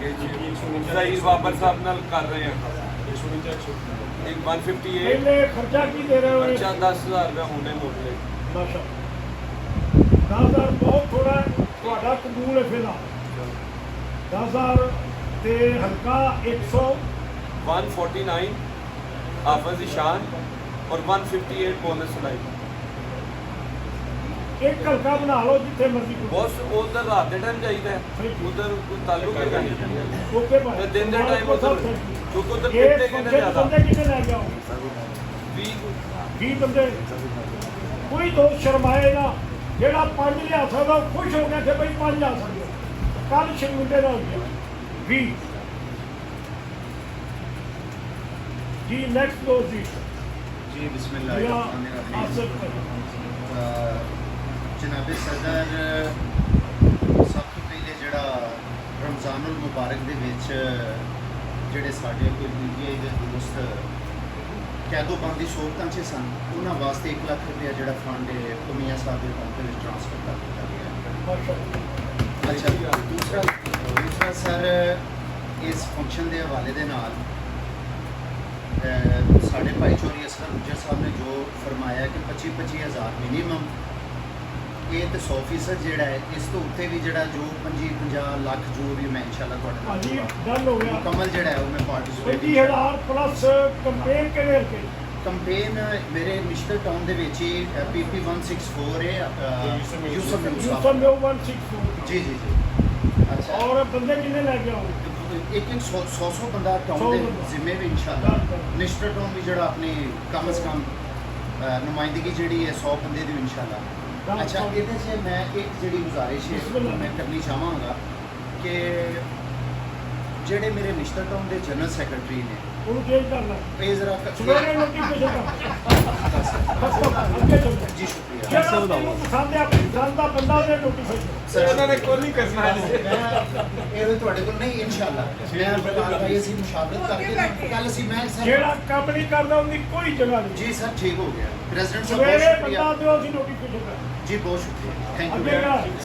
ज़हीर बाबर साहब नाल कर रहे हैं एक 158 पहले खर्चा की दे रहे हो खर्चा 10,000 रुपया होने मोटले माशा 10,000 बहुत थोड़ा है ਤੁਹਾਡਾ ਕਬੂਲ ਹੈ ਫਿਲਹਾਲ 10,000 ਤੇ ਹਲਕਾ 100 149 हाफिज ईशान और 158 बोनस लाइक एक हल्का बना लो जिथे मर्जी बॉस उधर रात के टाइम चाहिए उधर कोई ताल्लुक है ओके भाई दिन के टाइम उधर क्योंकि उधर ये कितने कितने ज्यादा बंदे कितने ले जाओ 20 बंदे कोई दोस्त शर्माए ना जेड़ा 5 लिया सकदा खुश हो गया कि भाई 5 आ सकते कल शर्मिंदे ना हो गया 20 जी नेक्स्ट दोस्त जी बिस्मिल्लाह जनाब सदर सब तो पहले जड़ा रमज़ानुल मुबारक दे विच जेड़े साडे कोई मीडिया दे दोस्त कैदोबंदी सोबतां च सन उन्हां वास्ते 1 लाख रुपया जड़ा फंड है मियां साहब के अकाउंट में ट्रांसफर कर दिता गया। अच्छा दूसरा सर इस फंक्शन के हवाले दे नाल साढ़े भाई चौधरी असगर गुज्जर साहब ने जो फरमाया कि 25,000 मिनीमम ये तो 100% जोड़ा है इस तो उत्ते भी जोड़ा जो 50 लाख जो भी मैं इंशाल्लाह मुकम्मल जोड़ा है मैं पार्टिसिपेट 50,000 प्लस कंपेन के कंपेन मेरे मिस्टर टाउन के ही PP 164 है यूसुफ जी जी जी। अच्छा और बंदे कितने ले गए एक 100 बंदा टाउन के जिम्मे भी इंशाल्लाह मिस्टर टाउन भी जोड़ा अपनी कम अज़ कम नुमाइंदगी जी है 100 बंदे की इंशाल्लाह। अच्छा ये मैं एक जी गुजारिश है मैं करनी चाहवागा कि जोड़े मेरे मिस्टर टाउन के जनरल सैक्रटरी ने जरा जी शुक्रिया नहीं इंशाल्लाह कोई जगह जी सर ठीक हो गया प्रेसिडेंट साहब बहुत शुक्रिया जी बहुत शुक्रिया थैंक यू।